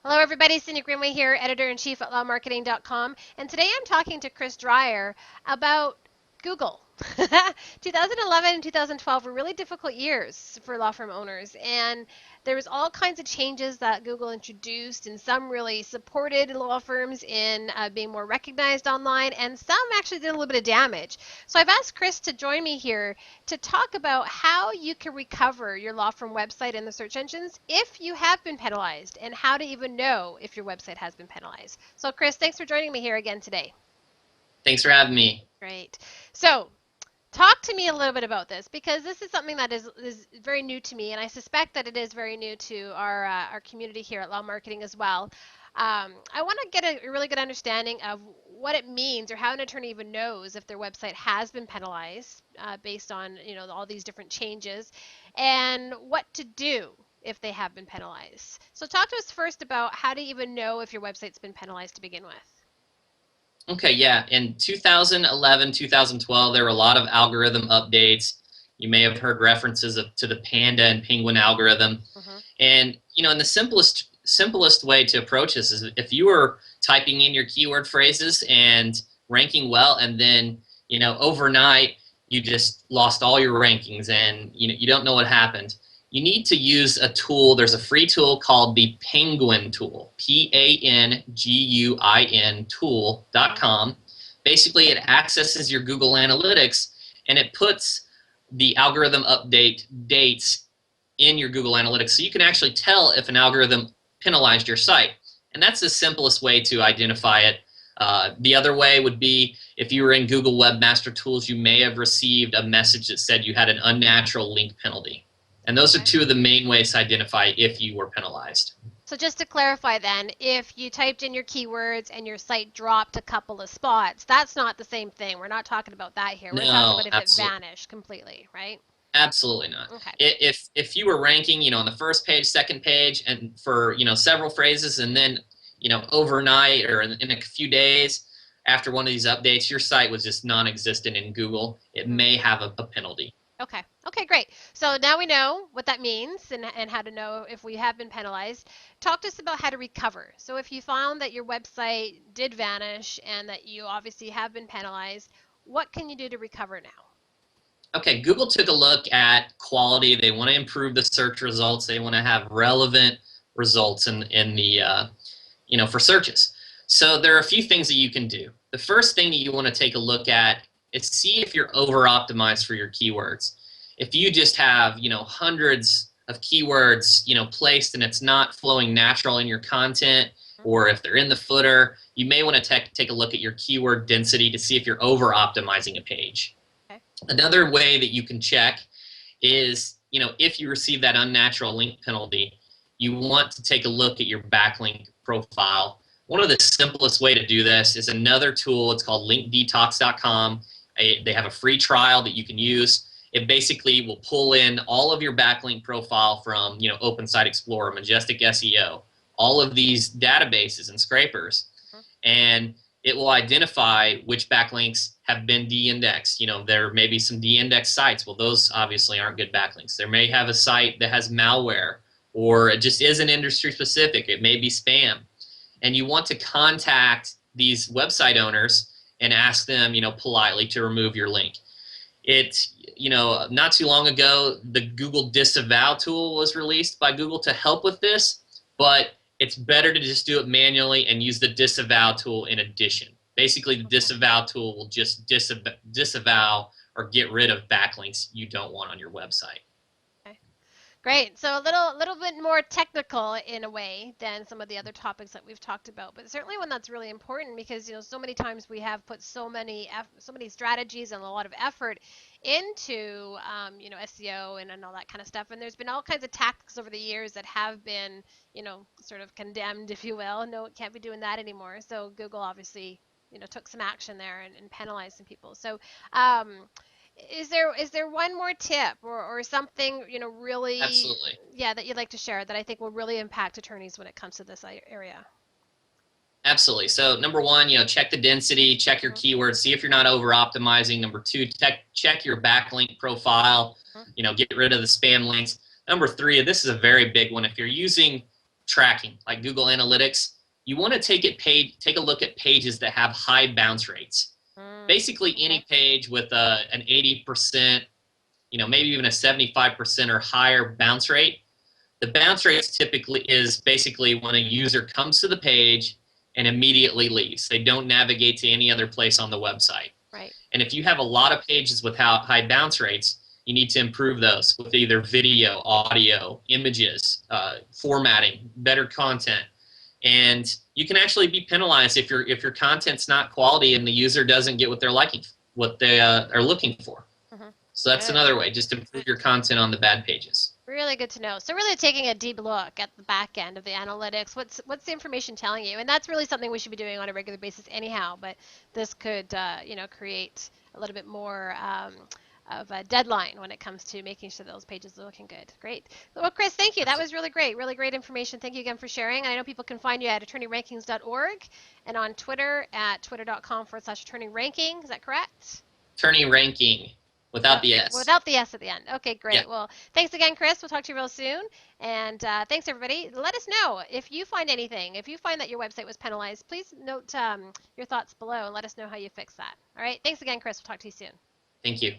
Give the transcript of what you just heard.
Hello, everybody. Cindy Greenway here, editor-in-chief at lawmarketing.com. And today I'm talking to Chris Dreyer about Google. 2011 and 2012 were really difficult years for law firm owners, and there was all kinds of changes that Google introduced, and some really supported law firms in being more recognized online, and some actually did a little bit of damage. So I've asked Chris to join me here to talk about how you can recover your law firm website in the search engines if you have been penalized, and how to even know if your website has been penalized. So Chris, thanks for joining me here again today. Thanks for having me. Great. So talk to me a little bit about this, because this is something that is very new to me, and I suspect that it is very new to our community here at Law Marketing as well. I want to get a really good understanding of what it means, or how an attorney even knows if their website has been penalized based on all these different changes, and what to do if they have been penalized. So talk to us first about how to even know if your website's been penalized to begin with. Okay, yeah. In 2011, 2012, there were a lot of algorithm updates. You may have heard references to the Panda and Penguin algorithm. Mm-hmm. And in the simplest way to approach this is if you were typing in your keyword phrases and ranking well, and then overnight you just lost all your rankings, and you don't know what happened. You need to use a tool. There's a free tool called the Penguin tool, Penguin tool.com. Basically, it accesses your Google Analytics, and it puts the algorithm update dates in your Google Analytics, so you can actually tell if an algorithm penalized your site. And that's the simplest way to identify it. The other way would be if you were in Google Webmaster Tools, you may have received a message that said you had an unnatural link penalty. And those are two of the main ways to identify if you were penalized. So just to clarify then, if you typed in your keywords and your site dropped a couple of spots, that's not the same thing. We're not talking about that here. We're talking about if it vanished completely, right? Absolutely not. Okay. If you were ranking, on the first page, second page, and for several phrases, and then overnight or in a few days after one of these updates, your site was just non-existent in Google, it may have a penalty. Okay. Okay, great. So now we know what that means, and how to know if we have been penalized. Talk to us about how to recover. So if you found that your website did vanish and that you obviously have been penalized, what can you do to recover now? Okay, Google took a look at quality. They want to improve the search results. They want to have relevant results in the for searches. So there are a few things that you can do. The first thing that you want to take a look at is see if you're over-optimized for your keywords. If you just have hundreds of keywords placed and it's not flowing natural in your content, or if they're in the footer, you may want to take a look at your keyword density to see if you're over-optimizing a page. Okay. Another way that you can check is if you receive that unnatural link penalty, you want to take a look at your backlink profile. One of the simplest way to do this is another tool. It's called linkdetox.com. They have a free trial that you can use. It basically will pull in all of your backlink profile from Open Site Explorer, Majestic SEO, all of these databases and scrapers, and it will identify which backlinks have been de-indexed. There may be some de-indexed sites. Well, those obviously aren't good backlinks. There may have a site that has malware, or it just isn't industry specific. It may be spam. And you want to contact these website owners and ask them, politely to remove your link. Not too long ago, the Google Disavow tool was released by Google to help with this, but it's better to just do it manually and use the Disavow tool in addition. Basically, the Disavow tool will just disavow or get rid of backlinks you don't want on your website. Great. So a little bit more technical in a way than some of the other topics that we've talked about, but certainly one that's really important, because so many times we have put so many strategies and a lot of effort into SEO and all that kind of stuff, and there's been all kinds of tactics over the years that have been sort of condemned, if you will. No, it can't be doing that anymore. So Google obviously took some action there and penalized some people. So is there one more tip or something really Absolutely. that you'd like to share that I think will really impact attorneys when it comes to this area? Absolutely. So number one, check the density, check your keywords, see if you're not over optimizing. Number two, check your backlink profile, get rid of the spam links. Number three, this is a very big one. If you're using tracking, like Google Analytics, you want to take a look at pages that have high bounce rates. Basically, any Okay. page with an 80%, maybe even a 75% or higher bounce rate. The bounce rate typically is basically when a user comes to the page and immediately leaves. They don't navigate to any other place on the website. Right. And if you have a lot of pages with high bounce rates, you need to improve those with either video, audio, images, formatting, better content. And you can actually be penalized if your content's not quality and the user doesn't get what they are looking for. Hmm. So that's Good. another way. Just improve your content on the bad pages. Really good to know. So really taking a deep look at the back end of the analytics. What's the information telling you? And that's really something we should be doing on a regular basis anyhow. But this could create a little bit more of a deadline when it comes to making sure those pages are looking good. Great. Well, Chris, thank you. That was really great. Really great information. Thank you again for sharing. I know people can find you at attorneyrankings.org and on Twitter at twitter.com/attorneyranking. Is that correct? Attorney ranking without the S. Without the S at the end. Okay, Yeah. great. Well, thanks again, Chris. We'll talk to you real soon. And thanks, everybody. Let us know if you find anything. If you find that your website was penalized, please note your thoughts below and let us know how you fix that. All right. Thanks again, Chris. We'll talk to you soon. Thank you.